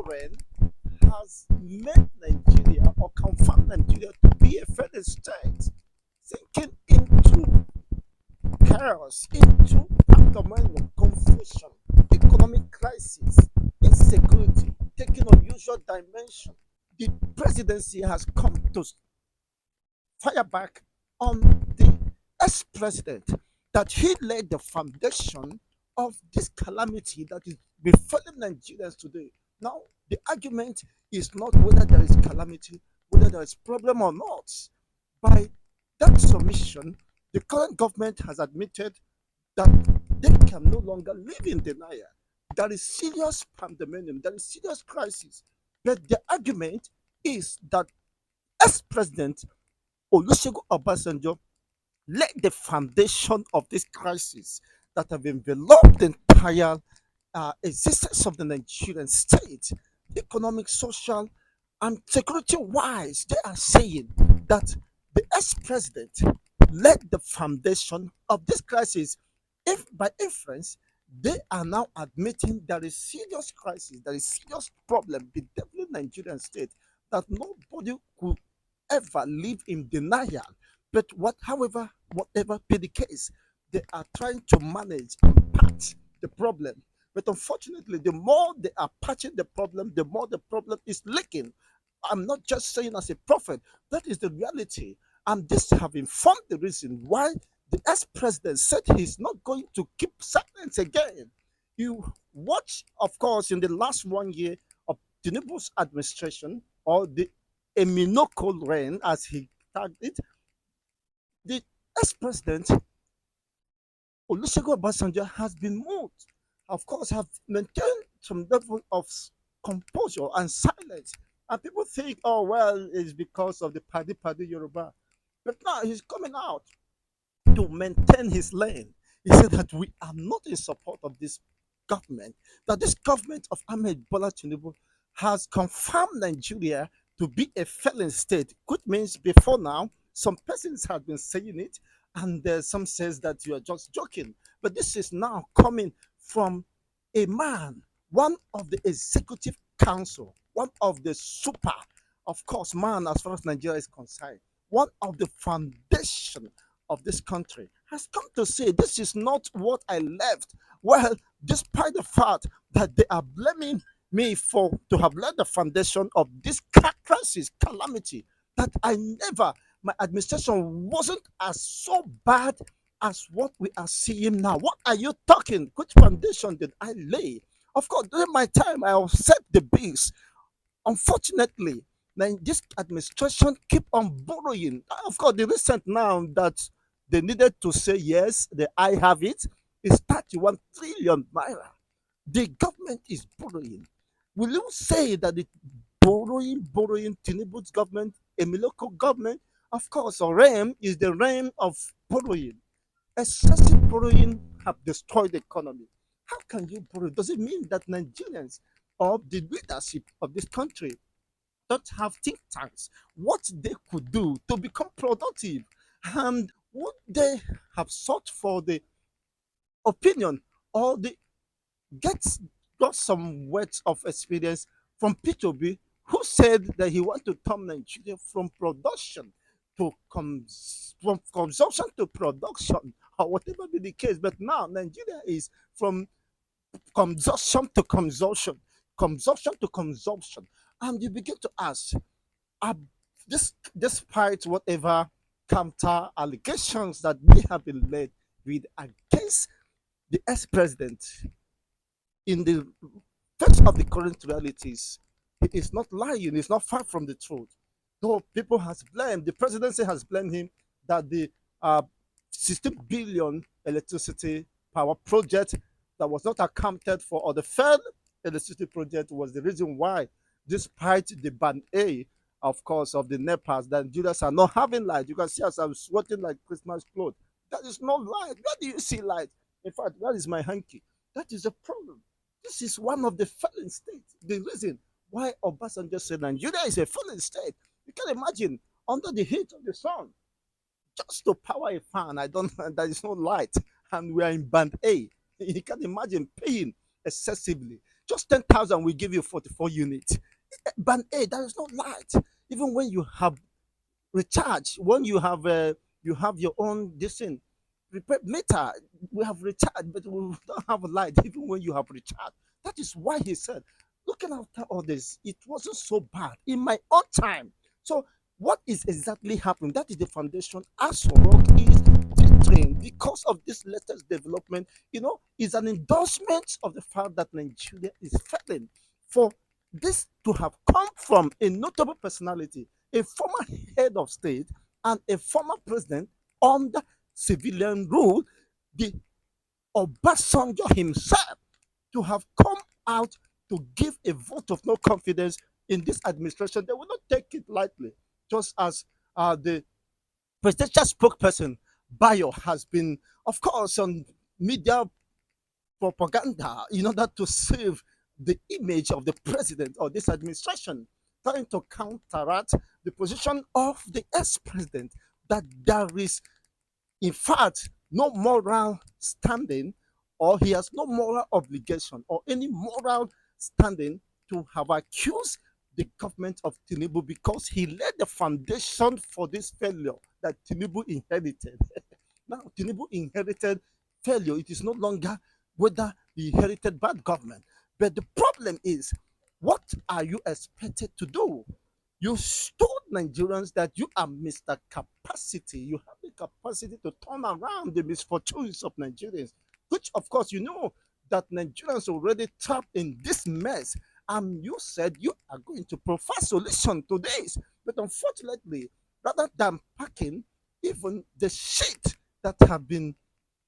Ren has made Nigeria or confirmed Nigeria to be a federal state, sinking into chaos, into pandemonium, confusion, economic crisis, insecurity, taking unusual dimension. The presidency has come to fire back on the ex-president that he laid the foundation of this calamity that is befalling Nigerians today. Now, the argument is not whether there is calamity, whether there is problem or not. By that submission, the current government has admitted that they can no longer live in denial. There is serious pandemonium, there is serious crisis. But the argument is that ex-president Olusegun Obasanjo laid the foundation of this crisis that have enveloped the entire existence of the Nigerian state, economic, social, and security wise. They are saying that the ex president laid the foundation of this crisis. If by inference, they are now admitting there is serious crisis, there is serious problem with the Nigerian state that nobody could ever live in denial. But whatever be the case, they are trying to manage and patch the problem. But unfortunately, the more they are patching the problem, the more the problem is leaking. I'm not just saying as a prophet, that is the reality. And this have informed the reason why the ex-president said he's not going to keep silence again. You watch, of course, in the last 1 year of Tinubu's administration, or the Eminoko reign, as he tagged it, the ex-president Olusegun Obasanjo has been moved. Of course, have maintained some level of composure and silence. And people think, oh well, it's because of the Paddy Paddy Yoruba. But now he's coming out to maintain his lane. He said that we are not in support of this government, that this government of Ahmed Bola Tinubu has confirmed Nigeria to be a failing state, which means before now, some persons have been saying it, and some says that you are just joking. But this is now coming from a man, one of the executive council, one of the super, of course, man as far as Nigeria is concerned, one of the foundation of this country has come to say this is not what I left. Well, despite the fact that they are blaming me for to have laid the foundation of this crisis, calamity, that I never, my administration wasn't as so bad as what we are seeing now. What are you talking? Which foundation did I lay? Of course, during my time, I set the base. Unfortunately, then this administration keep on borrowing. Of course, the recent now that they needed to say yes, the I have it is 31 trillion naira. The government is borrowing. Will you say that the borrowing Tinubu's government, a local government? Of course, a realm is the realm of borrowing. Excessive borrowing have destroyed the economy. How can you borrow? Does it mean that Nigerians or the leadership of this country don't have think tanks? What they could do to become productive? And would they have sought for the opinion or the gets got some words of experience from P2B, who said that he want to turn Nigeria from production to from consumption to production, or whatever be the case. But now Nigeria is from consumption to consumption, consumption to consumption, and you begin to ask, are this despite whatever counter allegations that may have been laid with against the ex-president in the face of the current realities, he is not lying, he's not far from the truth. Though people has blamed, the presidency has blamed him that the 16 billion electricity power project that was not accounted for, or the failed electricity project, was the reason why, despite the ban A, of course, of the NEPAs, that Nigerians are not having light. You can see as I'm sweating like Christmas clothes. That is no light. Where do you see light? In fact, that is my hanky. That is a problem. This is one of the failing states. The reason why Obasanjo said Nigeria is a failing state. You can imagine under the heat of the sun, just to power a fan, I don't there is no light, and we are in band A. You can imagine paying excessively. Just 10,000 will give you 44 units. Band A, there is no light. Even when you have recharge, when you have your own this thing, prepared meter, we have recharged, but we don't have a light even when you have recharged. That is why he said, looking after all this, it wasn't so bad in my own time. So what is exactly happening? That is the foundation. As rock is teetering because of this latest development, is an endorsement of the fact that Nigeria is failing. For this to have come from a notable personality, a former head of state, and a former president under civilian rule, the Obasanjo himself, to have come out to give a vote of no confidence in this administration, they will not take it lightly. Just as the presidential spokesperson Bayo has been, of course, on media propaganda in order to save the image of the president or this administration, trying to counteract the position of the ex-president that there is, in fact, no moral standing, or he has no moral obligation or any moral standing to have accused the government of Tinubu because he laid the foundation for this failure that Tinubu inherited. Now, Tinubu inherited failure. It is no longer whether he inherited bad government. But the problem is, what are you expected to do? You told Nigerians that you are Mr. Capacity. You have the capacity to turn around the misfortunes of Nigerians, which, of course, you know that Nigerians are already trapped in this mess. And you said you are going to provide solution to this. But unfortunately, rather than packing even the shit that have been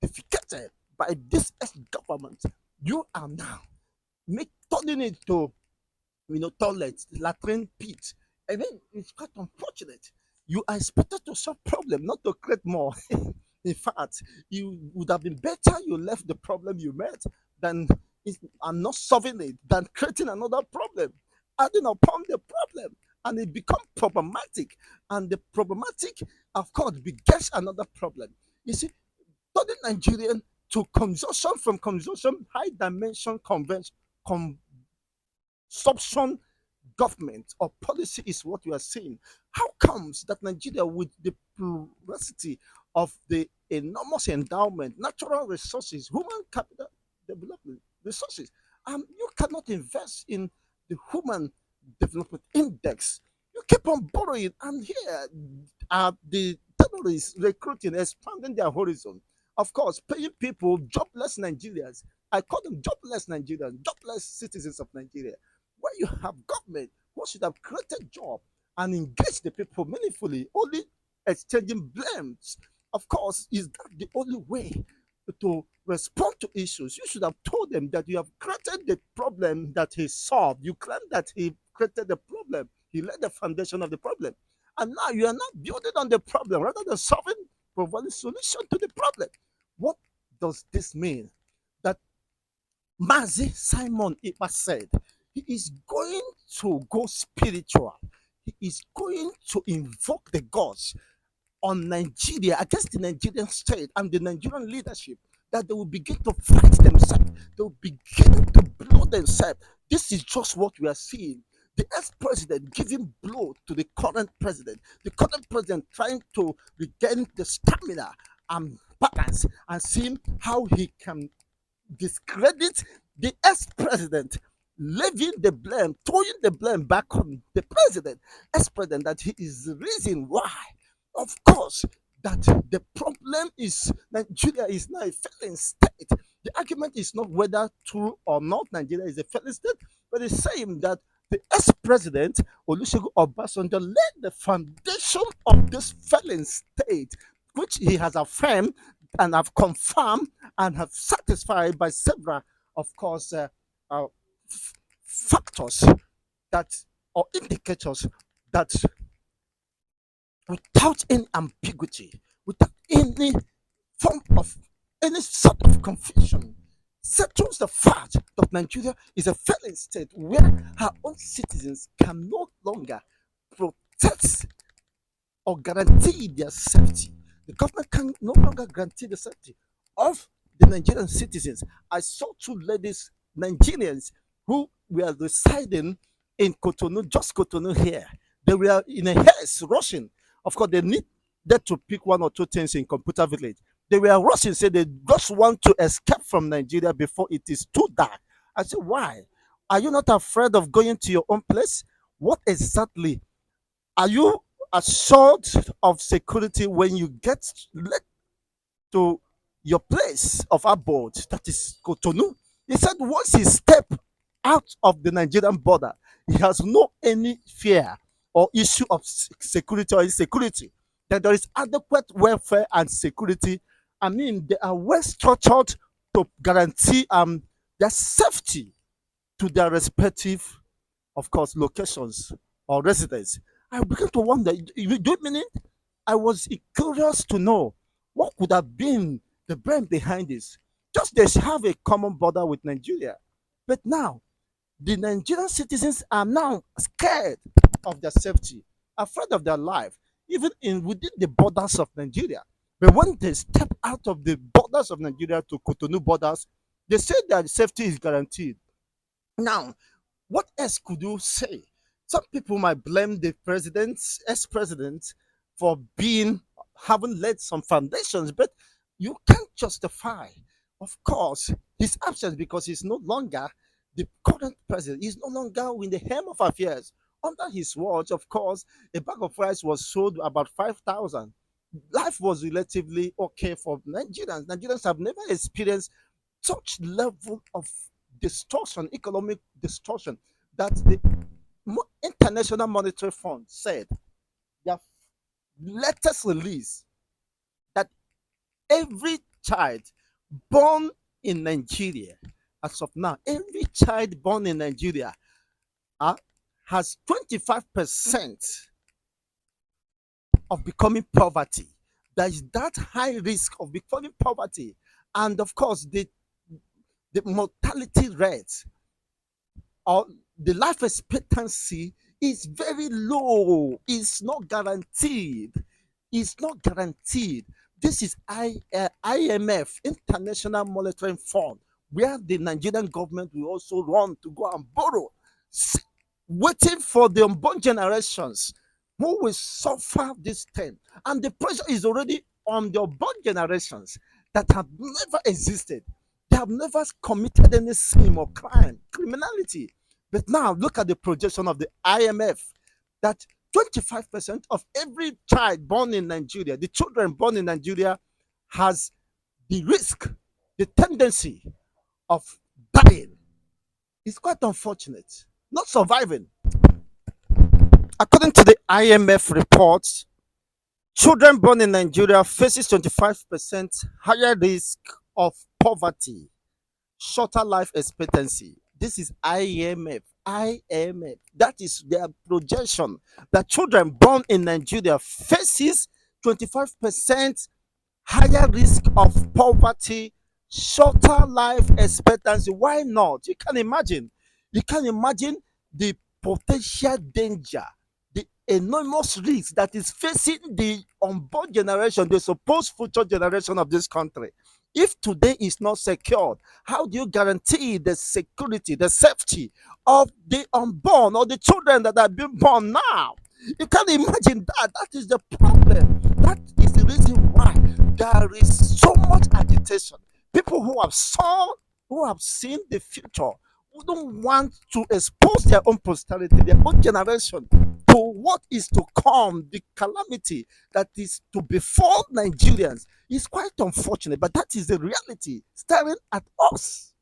defecated by this government, you are now turning it to toilets, latrine pits. I mean, it's quite unfortunate. You are expected to solve problem, not to create more. In fact, you would have been better you left the problem you met than and not solving it, than creating another problem, adding upon the problem, and it becomes problematic. And the problematic, of course, begets another problem. You see, turning Nigerian to consumption, from consumption, high dimension consumption government or policy is what we are seeing. How comes that Nigeria, with the plurality of the enormous endowment, natural resources, human capital development resources, you cannot invest in the human development index? You keep on borrowing, and here are the terrorists recruiting, expanding their horizon. Of course, paying people, jobless Nigerians. I call them jobless Nigerians, jobless citizens of Nigeria, where you have government who should have created job and engaged the people meaningfully, only exchanging blames. Of course, is that the only way to respond to issues? You should have told them that you have created the problem that he solved. You claim that he created the problem, he laid the foundation of the problem. And now you are not building on the problem rather than solving, providing solution to the problem. What does this mean? That Mazi Simon Ipa said he is going to go spiritual. He is going to invoke the gods on Nigeria, against the Nigerian state and the Nigerian leadership, that they will begin to fight themselves. They will begin to blow themselves. This is just what we are seeing. The ex-president giving blow to the current president. The current president trying to regain the stamina and balance and seeing how he can discredit the ex-president, leaving the blame, throwing the blame back on the president, ex-president, that he is the reason why. Of course, that the problem is Nigeria is now a failing state. The argument is not whether true or not Nigeria is a failing state, but it's saying that the ex-president Olusegun Obasanjo laid the foundation of this failing state, which he has affirmed and have confirmed and have satisfied by several, of course, uh, factors that, or indicators, that without any ambiguity, without any form of any sort of confusion, settles the fact that Nigeria is a failing state where her own citizens can no longer protect or guarantee their safety. The government can no longer guarantee the safety of the Nigerian citizens. I saw two ladies, Nigerians, who were residing in Cotonou, just Cotonou here. They were in a haste, rushing. Of course, they needed to pick one or two things in Computer Village. They were rushing, say they just want to escape from Nigeria before it is too dark. I said, why? Are you not afraid of going to your own place? What exactly are you assured of security when you get led to your place of abode, that is Cotonou? He said once he step out of the Nigerian border, he has no any fear or issue of security or insecurity. That there is adequate welfare and security. I mean, they are well structured to guarantee their safety to their respective, of course, locations or residence. I began to wonder, you do you mean it? I was curious to know what could have been the brain behind this. Just they have a common border with Nigeria. But now, the Nigerian citizens are now scared of their safety, afraid of their life, even in within the borders of Nigeria. But when they step out of the borders of Nigeria to Cotonou borders, they say that safety is guaranteed. Now, what else could you say? Some people might blame the president, ex-president, for being having laid some foundations, but you can't justify, of course, his absence because he's no longer the current president. He's no longer in the helm of affairs. Under his watch, of course, a bag of rice was sold about 5,000. Life was relatively okay for Nigerians. Nigerians have never experienced such level of distortion, economic distortion, that the International Monetary Fund said their latest release that every child born in Nigeria, as of now, every child born in Nigeria uh, has 25% of becoming poverty. There is that high risk of becoming poverty. And of course, the mortality rate or the life expectancy is very low. It's not guaranteed. It's not guaranteed. This is IMF, International Monetary Fund, where the Nigerian government will also run to go and borrow, waiting for the unborn generations who will suffer this thing. And the pressure is already on the unborn generations that have never existed. They have never committed any sin or crime, criminality. But now look at the projection of the IMF that 25% of every child born in Nigeria, the children born in Nigeria, has the risk, the tendency of dying. It's quite unfortunate. Not surviving. According to the IMF report, children born in Nigeria faces 25% higher risk of poverty, shorter life expectancy. This is IMF. IMF. That is their projection that children born in Nigeria faces 25% higher risk of poverty, shorter life expectancy. Why not? You can imagine. You can imagine the potential danger, the enormous risk that is facing the unborn generation, the supposed future generation of this country. If today is not secured, how do you guarantee the security, the safety of the unborn or the children that are being born now? You can imagine that. That is the problem. That is the reason why there is so much agitation. People who have seen the future, who don't want to expose their own posterity, their own generation, to what is to come, the calamity that is to befall Nigerians, is quite unfortunate, but that is the reality staring at us.